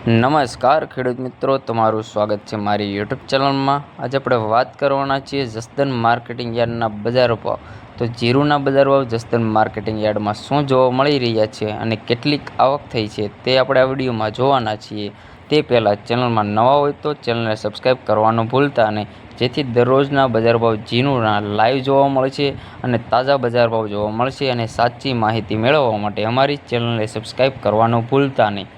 નમસ્કાર ખેડૂત મિત્રો, તમારું સ્વાગત છે મારી યુટ્યુબ ચેનલમાં। આજે આપણે વાત કરવાના છીએ જસદન માર્કેટિંગ યાર્ડના બજાર ભાવ। તો જીરુના બજાર ભાવ જસદન માર્કેટિંગ યાર્ડમાં શું જોવા મળી રહ્યા છે અને કેટલીક આવક થઈ છે તે આપણે આ વિડીયોમાં જોવાના છીએ। તે પહેલાં ચેનલમાં નવા હોય તો ચેનલને સબસ્ક્રાઈબ કરવાનું ભૂલતા નહીં, જેથી દરરોજના બજાર ભાવ જીરુના લાઈવ જોવા મળશે અને તાજા બજાર ભાવ જોવા મળશે। અને સાચી માહિતી મેળવવા માટે અમારી ચેનલને સબસ્ક્રાઈબ કરવાનું ભૂલતા નહીં।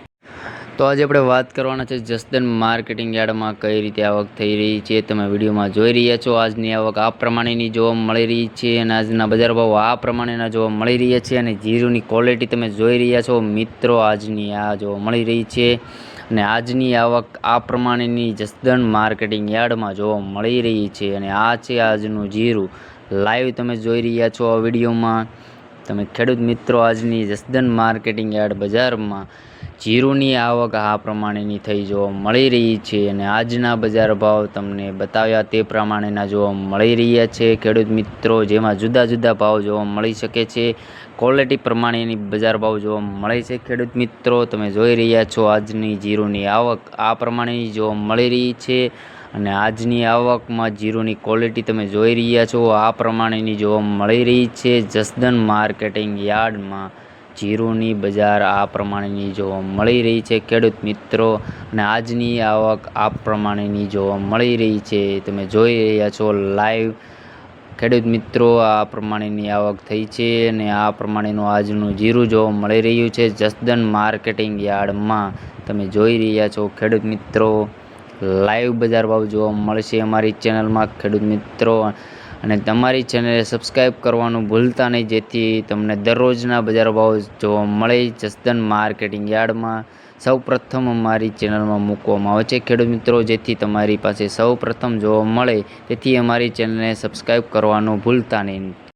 તો આજે આપણે વાત કરવાના છે જસદન માર્કેટિંગ યાર્ડમાં કઈ રીતે આવક થઈ રહી છે। તમે વિડીયોમાં જોઈ રહ્યા છો આજની આવક આ પ્રમાણેની જોવા મળી રહી છે અને આજના બજાર ભાવ આ પ્રમાણેના જોવા મળી રહ્યા છે। અને જીરુની ક્વોલિટી તમે જોઈ રહ્યા છો મિત્રો, આજની આ જોવા મળી રહી છે અને આજની આવક આ પ્રમાણેની જસદન માર્કેટિંગ યાર્ડમાં જોવા મળી રહી છે। અને આ છે આજનું જીરું લાઈવ તમે જોઈ રહ્યા છો આ વિડીયોમાં। તમે ખેડૂત મિત્રો, આજની જસદન માર્કેટિંગ યાર્ડ બજારમાં જીરુની આવક આ પ્રમાણેની થઈ જોવા મળી રહી છે અને આજના બજાર ભાવ તમને બતાવ્યા તે પ્રમાણેના જોવા મળી રહ્યા છે ખેડૂત મિત્રો, જેમાં જુદા જુદા ભાવ જોવા મળી શકે છે। ક્વોલિટી પ્રમાણેની બજાર ભાવ જોવા મળે છે ખેડૂત મિત્રો। તમે જોઈ રહ્યા છો આજની જીરુની આવક આ પ્રમાણેની જોવા મળી રહી છે અને આજની આવકમાં જીરુની ક્વોલિટી તમે જોઈ રહ્યા છો આ પ્રમાણેની જોવા મળી રહી છે। જસદન માર્કેટિંગ યાર્ડમાં જીરુની બજાર આ પ્રમાણેની જોવા મળી રહી છે ખેડૂત મિત્રો, અને આજની આવક આ પ્રમાણેની જોવા મળી રહી છે। તમે જોઈ રહ્યા છો લાઈવ ખેડૂત મિત્રો, આ પ્રમાણેની આવક થઈ છે અને આ પ્રમાણેનું આજનું જીરું જોવા મળી રહ્યું છે જસદન માર્કેટિંગ યાર્ડમાં। તમે જોઈ રહ્યા છો ખેડૂત મિત્રો, લાઈવ બજાર ભાવ જોવા મળશે અમારી ચેનલમાં ખેડૂત મિત્રો, અને તમારી ચેનલને સબસ્ક્રાઈબ કરવાનું ભૂલતા નહીં, જેથી તમને દરરોજના બજાર ભાવ જોવા મળે જસદન માર્કેટિંગ યાર્ડમાં સૌપ્રથમ અમારી ચેનલમાં મૂકવામાં આવે છે ખેડૂત મિત્રો, જેથી તમારી પાસે સૌપ્રથમ જોવા મળે, તેથી અમારી ચેનલને સબસ્ક્રાઈબ કરવાનું ભૂલતા નહીં।